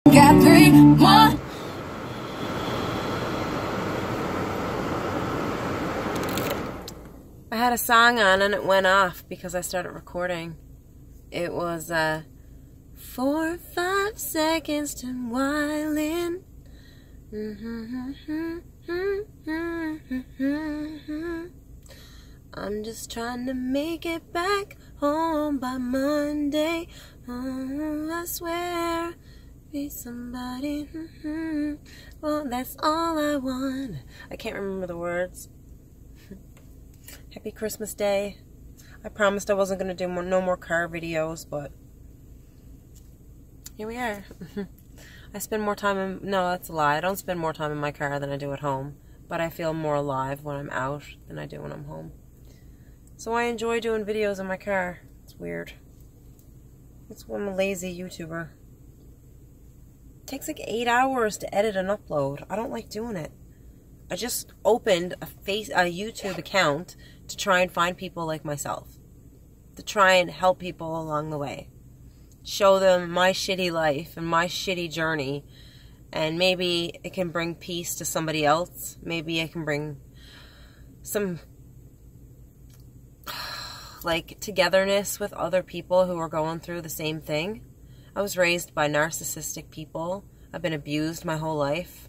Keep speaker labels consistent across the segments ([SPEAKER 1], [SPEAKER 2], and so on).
[SPEAKER 1] Got 3 more.
[SPEAKER 2] I had a song on and it went off because I started recording. It was 4 or 5 seconds to while in. I'm just trying to make it back home by Monday. Oh, I swear, be somebody. Well, that's all I want. I can't remember the words. Happy Christmas Day. I promised I wasn't going to do no more car videos, but here we are. I spend more time in... No, that's a lie. I don't spend more time in my car than I do at home. But I feel more alive when I'm out than I do when I'm home. So I enjoy doing videos in my car. It's weird. It's when I'm a lazy YouTuber. It takes like 8 hours to edit and upload. I don't like doing it. I just opened a YouTube account to try and find people like myself. To try and help people along the way. Show them my shitty life and my shitty journey. And maybe it can bring peace to somebody else. Maybe I can bring some like togetherness with other people who are going through the same thing. I was raised by narcissistic people. I've been abused my whole life.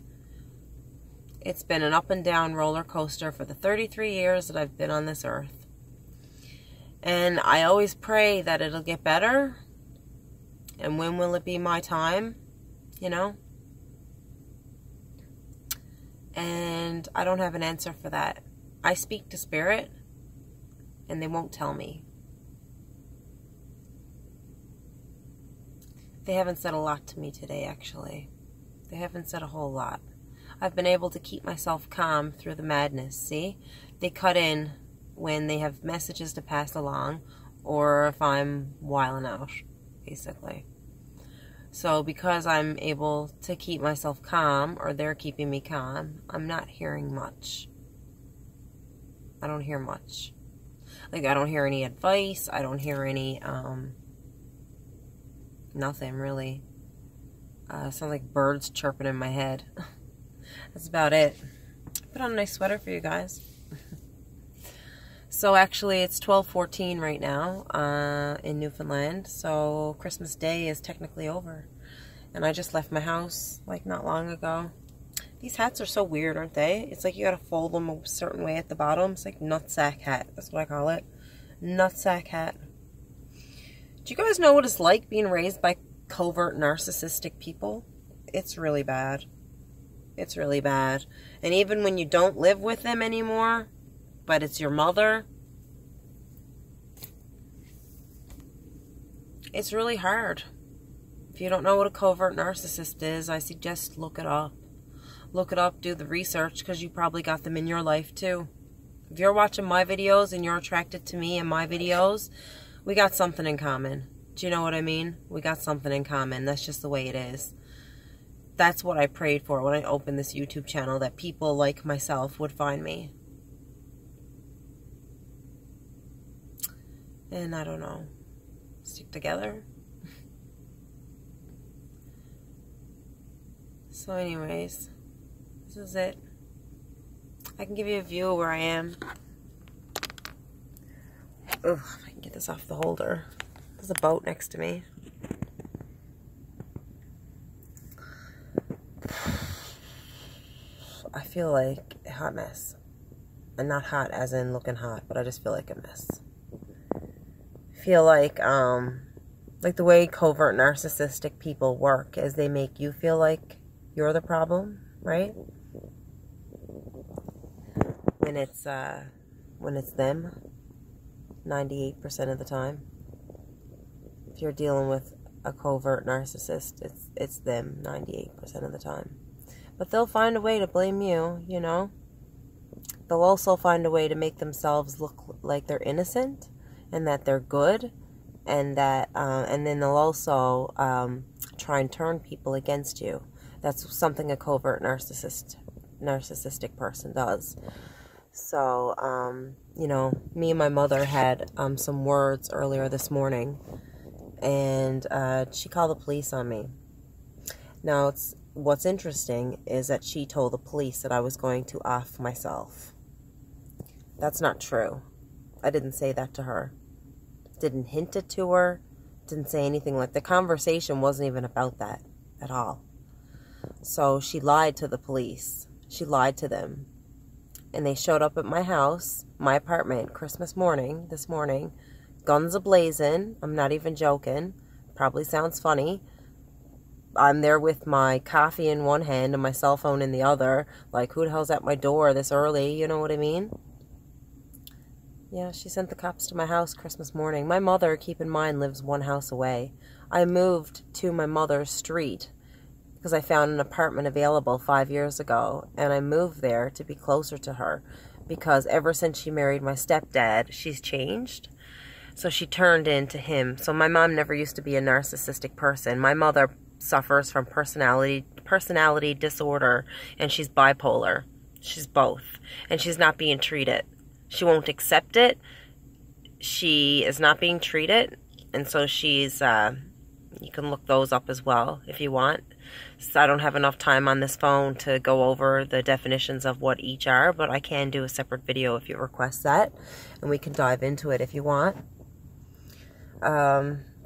[SPEAKER 2] It's been an up and down roller coaster for the 33 years that I've been on this earth. And I always pray that it'll get better. And when will it be my time? You know? And I don't have an answer for that. I speak to spirit, and they won't tell me. They haven't said a lot to me today, actually. They haven't said a whole lot. I've been able to keep myself calm through the madness, see? They cut in when they have messages to pass along, or if I'm wilding out, basically. So because I'm able to keep myself calm, or they're keeping me calm, I'm not hearing much. I don't hear much. Like, I don't hear any advice. I don't hear any, nothing, really. Sounds like birds chirping in my head. That's about it. Put on a nice sweater for you guys. So actually, it's 12:14 right now in Newfoundland. So Christmas Day is technically over. And I just left my house like not long ago. These hats are so weird, aren't they? It's like you gotta fold them a certain way at the bottom. It's like nutsack hat. That's what I call it. Nutsack hat. Do you guys know what it's like being raised by covert narcissistic people? It's really bad. It's really bad. And even when you don't live with them anymore, but it's your mother, it's really hard. If you don't know what a covert narcissist is, I suggest look it up. Look it up, do the research, because you probably got them in your life too. If you're watching my videos and you're attracted to me and my videos, we got something in common. Do you know what I mean? We got something in common. That's just the way it is. That's what I prayed for when I opened this YouTube channel, that people like myself would find me. And I don't know. Stick together. So anyways, this is it. I can give you a view of where I am. Ugh, if I can get this off the holder. There's a boat next to me. I feel like a hot mess. And not hot as in looking hot, but I just feel like a mess. I feel like the way covert narcissistic people work is they make you feel like you're the problem, right? When it's them, 98% of the time. If you're dealing with a covert narcissist, it's them 98% of the time. But they'll find a way to blame you, you know? They'll also find a way to make themselves look like they're innocent and that they're good, and that and then they'll also try and turn people against you. That's something a covert narcissistic person does. So, you know, me and my mother had some words earlier this morning, and she called the police on me. Now, what's interesting is that she told the police that I was going to off myself. That's not true. I didn't say that to her. Didn't hint it to her. Didn't say anything like... The conversation wasn't even about that at all. So she lied to the police. She lied to them. And they showed up at my house, my apartment, Christmas morning, this morning. Guns a-blazing. I'm not even joking. Probably sounds funny. I'm there with my coffee in one hand and my cell phone in the other. Like, who the hell's at my door this early? You know what I mean? Yeah, she sent the cops to my house Christmas morning. My mother, keep in mind, lives one house away. I moved to my mother's street because I found an apartment available 5 years ago. And I moved there to be closer to her because ever since she married my stepdad, she's changed. So she turned into him. So my mom never used to be a narcissistic person. My mother suffers from personality disorder, and she's bipolar. She's both. And she's not being treated. She won't accept it. She is not being treated. And so she's, you can look those up as well if you want. So I don't have enough time on this phone to go over the definitions of what each are, but I can do a separate video if you request that. And we can dive into it if you want.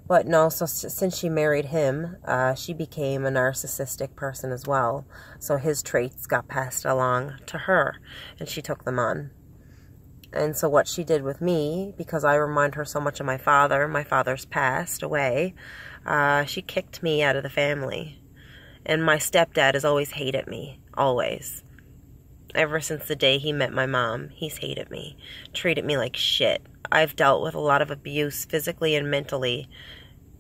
[SPEAKER 2] But no, so since she married him, she became a narcissistic person as well. So his traits got passed along to her, and she took them on. And so what she did with me, because I remind her so much of my father's passed away, she kicked me out of the family. And my stepdad has always hated me, always. Ever since the day he met my mom, he's hated me, treated me like shit. I've dealt with a lot of abuse physically and mentally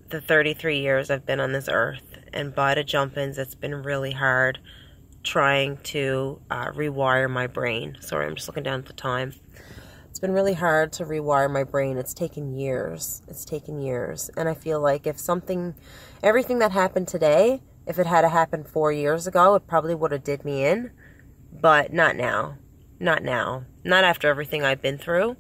[SPEAKER 2] the 33 years I've been on this earth. And by the jump-ins, it's been really hard trying to rewire my brain. Sorry, I'm just looking down at the time. It's been really hard to rewire my brain. It's taken years. It's taken years. And I feel like if everything that happened today, if it had happened 4 years ago, it probably would have did me in. But not now. Not now. Not after everything I've been through.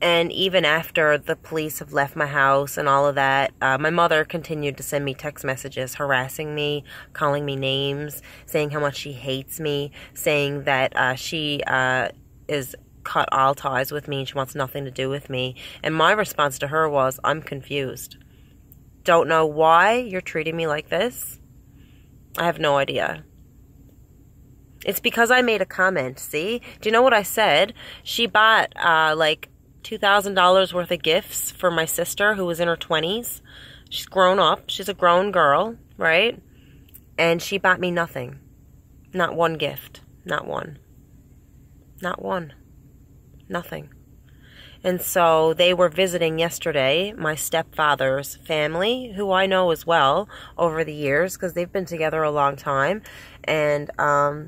[SPEAKER 2] And even after the police have left my house and all of that, my mother continued to send me text messages harassing me, calling me names, saying how much she hates me, saying that she is cut all ties with me and she wants nothing to do with me. And my response to her was, I'm confused. Don't know why you're treating me like this. I have no idea. It's because I made a comment, see? Do you know what I said? She bought like $2,000 worth of gifts for my sister who was in her 20s. She's grown up. She's a grown girl, right? And she bought me nothing. Not one gift. Not one. Not one. Nothing. And so they were visiting yesterday, my stepfather's family, who I know as well over the years because they've been together a long time. And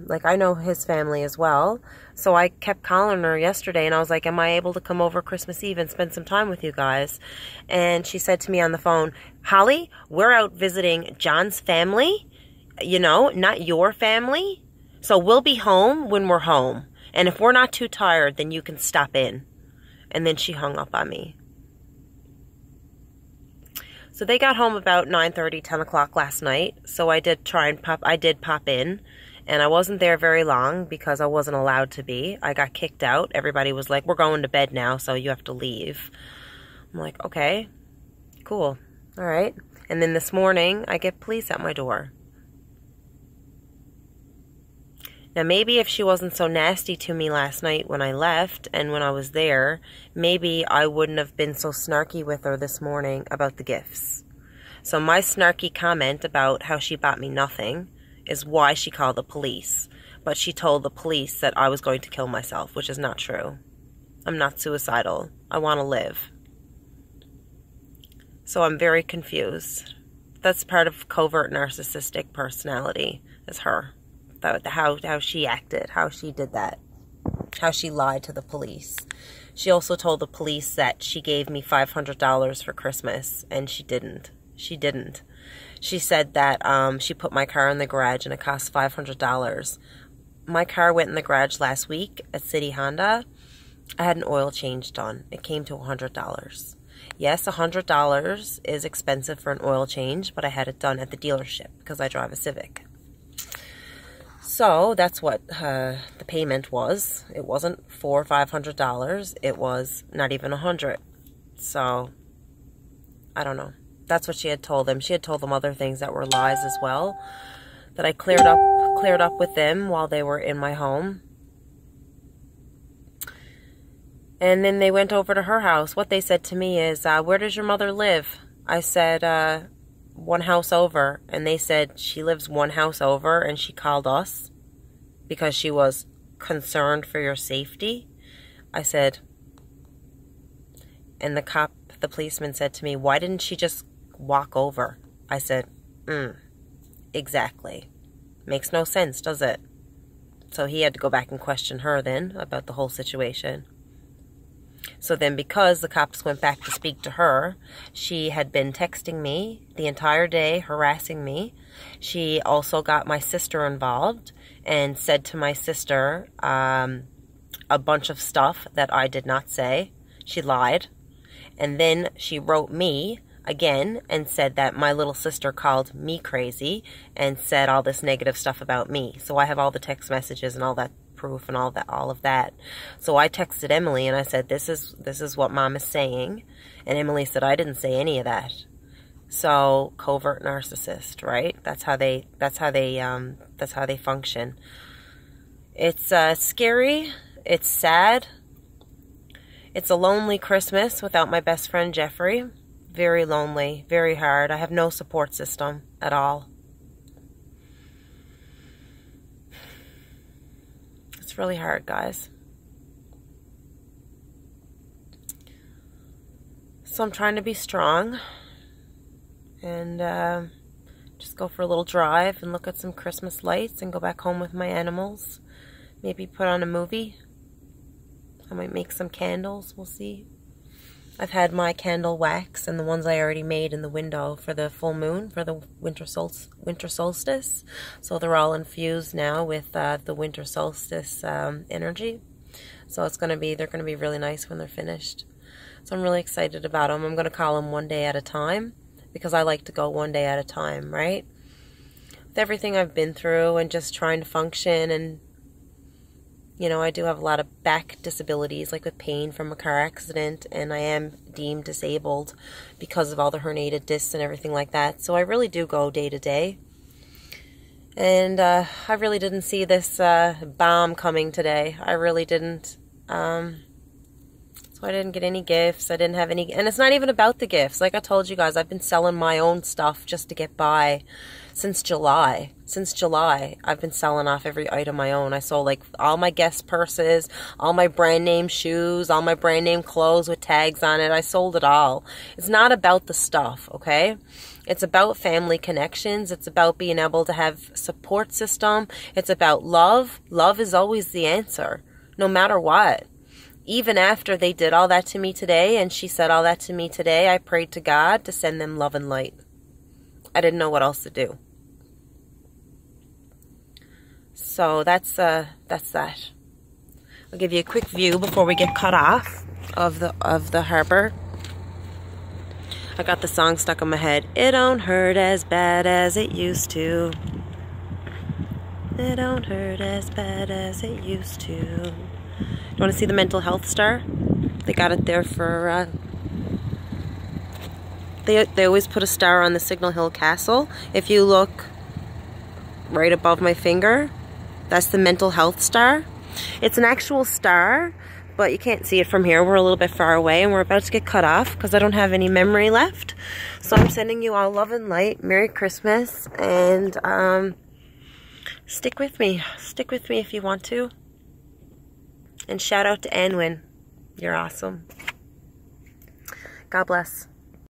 [SPEAKER 2] like I know his family as well. So I kept calling her yesterday and I was like, am I able to come over Christmas Eve and spend some time with you guys? And she said to me on the phone, Holly, we're out visiting John's family, you know, not your family. So we'll be home when we're home. And if we're not too tired, then you can stop in. And then she hung up on me. So they got home about 9:30, 10 o'clock last night. So I did pop in. And I wasn't there very long because I wasn't allowed to be. I got kicked out. Everybody was like, we're going to bed now, so you have to leave. I'm like, okay, cool. All right. And then this morning, I get police at my door. Now, maybe if she wasn't so nasty to me last night when I left and when I was there, maybe I wouldn't have been so snarky with her this morning about the gifts. So my snarky comment about how she bought me nothing is why she called the police. But she told the police that I was going to kill myself, which is not true. I'm not suicidal. I want to live. So I'm very confused. That's part of covert narcissistic personality, is her. How she acted, how she did that, how she lied to the police. She also told the police that she gave me $500 for Christmas, and she didn't. She didn't. She said that she put my car in the garage and it cost $500. My car went in the garage last week at City Honda. I had an oil change done. It came to $100. Yes, $100 is expensive for an oil change, but I had it done at the dealership because I drive a Civic. So that's what the payment was. It wasn't $400 or $500. It was not even $100. So I don't know. That's what she had told them. She had told them other things that were lies as well, that I cleared up with them while they were in my home. And then they went over to her house. What they said to me is, where does your mother live? I said, one house over. And they said, she lives one house over, and she called us because she was concerned for your safety. I said, and the policeman said to me, why didn't she just walk over? I said, exactly. Makes no sense, does it? So he had to go back and question her then about the whole situation. So then, because the cops went back to speak to her, she had been texting me the entire day, harassing me. She also got my sister involved and said to my sister a bunch of stuff that I did not say. She lied. And then she wrote me again and said that my little sister called me crazy and said all this negative stuff about me. So I have all the text messages and all that proof and all of that. So I texted Emily and I said, this is what Mom is saying. And Emily said, I didn't say any of that. So covert narcissist, right? That's how they function. It's scary. It's sad. It's a lonely Christmas without my best friend Jeffrey. Very lonely, very hard. I have no support system at all. It's really hard, guys. So I'm trying to be strong and just go for a little drive and look at some Christmas lights and go back home with my animals. Maybe put on a movie. I might make some candles. We'll see. I've had my candle wax and the ones I already made in the window for the full moon, for the winter solstice. So they're all infused now with the winter solstice energy. So they're gonna be really nice when they're finished. So I'm really excited about them. I'm gonna call them one day at a time because I like to go one day at a time, right? With everything I've been through and just trying to function, and you know, I do have a lot of back disabilities, like with pain from a car accident, and I am deemed disabled because of all the herniated discs and everything like that. So I really do go day to day. And I really didn't see this bomb coming today. I really didn't. So I didn't get any gifts. I didn't have any, and it's not even about the gifts. Like I told you guys, I've been selling my own stuff just to get by since July. Since July, I've been selling off every item I own. I sold like all my Guess purses, all my brand name shoes, all my brand name clothes with tags on it. I sold it all. It's not about the stuff, okay? It's about family connections. It's about being able to have support system. It's about love. Love is always the answer, no matter what. Even after they did all that to me today, and she said all that to me today, I prayed to God to send them love and light. I didn't know what else to do. So that's that. I'll give you a quick view before we get cut off of the harbor. I got the song stuck in my head. It don't hurt as bad as it used to. It don't hurt as bad as it used to. You want to see the mental health star? They got it there for they always put a star on the Signal Hill Castle. If you look right above my finger, that's the mental health star. It's an actual star, but you can't see it from here. We're a little bit far away, and we're about to get cut off because I don't have any memory left. So I'm sending you all love and light. Merry Christmas, and stick with me. Stick with me if you want to. And shout out to Anwin. You're awesome. God bless.